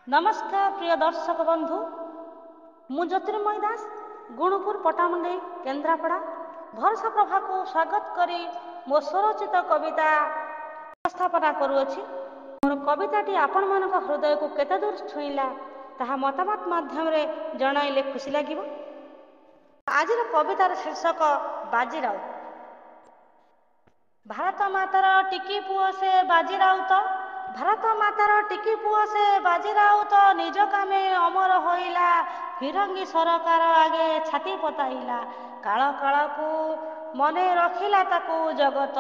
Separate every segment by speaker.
Speaker 1: नमस्कार प्रिय दर्शक बंधु, मु ज्योतिर्मय दास गुणपुर पटामुंडई केन्द्रापड़ा भरसा प्रभा को स्वागत करी मो स्वरचित कविता उपस्थापना करुअछि। मोर कविताटी आपण मानक हृदय को केते दूर छुईला ताहा मतामत माध्यम रे जणाइले खुशी लागिबो। आजिर कवितार शीर्षक बाजी राउत। भारत मातार टिकी पुओ से बाजी राउत, भारत मातार टिकी पुओ से बाजी राउत, निज कामे अमर होइला, फिरंगी सरकार आगे छाती पताइला। काल काल को मने रखिला ताकू जगत,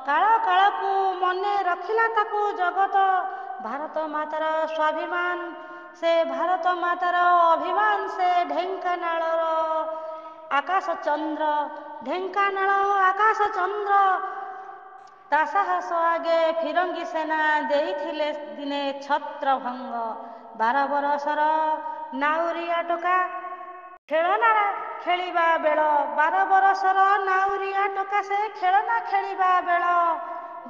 Speaker 1: काल काल को मने रखिला ताकू जगत। भारत मातार स्वाभिमान से, भारत मातार अभिमान से ढेंकानाळर आकाश चंद्र, ढेंकानाळ आकाश चंद्र ता साहस आगे फिरंगी सेना देइथिले दिने छत्रभंग। 12 बरसर नाउरिया टोका खेलना खेलिबा बेल, 12 बरसर नाउरिया टोका से खेलना खेलिबा बेल,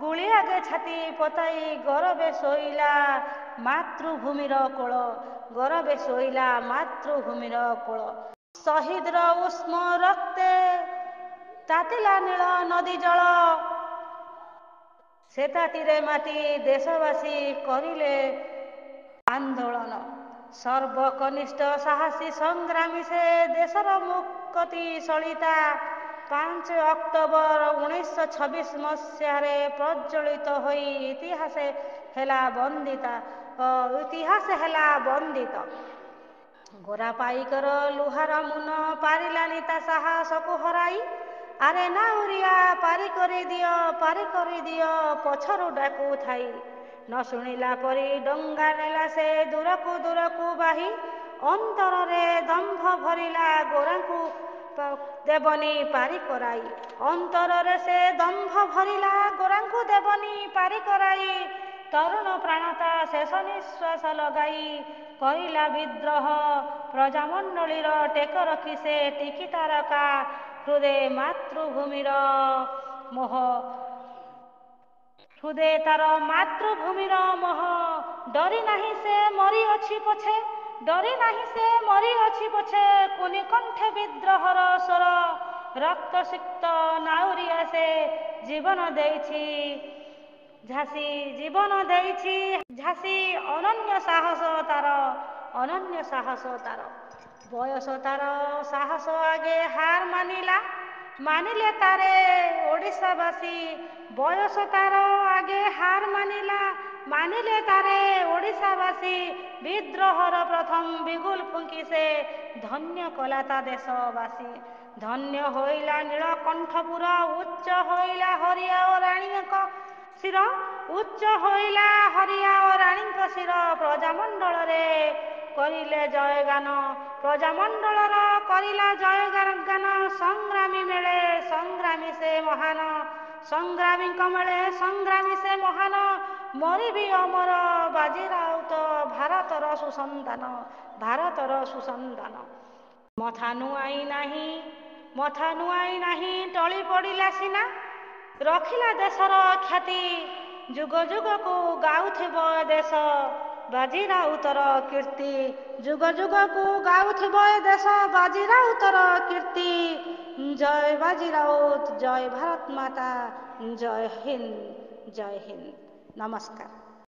Speaker 1: गुली आगे छाती पताई गरबे शोइला मातृभूमिर कोल, गरबे शोइला मातृभूमिर कोल। शहीदर उष्म रक्ते तातिला नील नदी जल, से तातीरे माटी देशवासी करिले आंदोलन। सर्वकनिष्ठ साहसी संग्रामी से देशर मुक्ति सलिता 5 अक्टोबर 1926 मसीहारे प्रज्वलित होई इतिहास हेला बंदिता, इतिहास हेला बंदित। गोरा पाइकर लुहार मुन पारिलानी ता साहसको हराई, आरे नाउरिया पारी करी दियो, पारी करी दियो पछरु डाकू थाई। न शुणिला परी डंगा नेला से दूरकू दूरकू बाही, अंतर रे दंभ भरिला गोरांकू देवनी पारी कराई, अंतर रे से दंभ भरिला गोरांकू देवनी पारी कराई। तरुण प्राणता शेष निश्वास लगाई करिला विद्रोह, प्रजामंडलीर टेक रखी से टिकी तारका हृदय मातृभूमिर मोह, हृदय तार मातृभूमिर मोह। डरी नाही से मरी अछि पछे, डरी नाही से मरी अछि पछे, कुनि कंठे विद्रोहर स्वर, रक्त सिक्त नाउरिया से जीवन देइछि झांसी, जीवन देइछि झांसी। अनन्य साहस तार, अनन्य साहस तार, बयस तार साहस आगे हार मानिला, मानिले तारे ओडिशावासी। बयस तार आगे हार मानिला, मानिले तारे ओडिशावासी। विद्रोहर प्रथम बिगुल फुंकी से धन्य कला ता देशवासी। धन्य होइला नीलकंठपुर, उच्च होइला हरिया ओ राणीक शिर, उच्च होइला हरिया ओ राणीक शिर। प्रजामंडल रे करिले जयगान, प्रजामंडलर करिला जयगान। संग्रामी मेले संग्रामी से महान, संग्रामी कमले संग्रामी से महान। मरिबी अमर बाजी राउत, भारतर सुसंतान, भारतर सुसंतान। मथा नुआई नाही, मथा नुआई नाही टली पड़िला सिना, रखिला देशर ख्याति जुग जुग को गाउथिब देश बाजी राउतर कीर्ति। जुग जुग को गाउथिब देश बाजी राउतर कीर्ति। जय बाजी राउत, जय भारत माता, जय हिंद, जय हिंद। नमस्कार।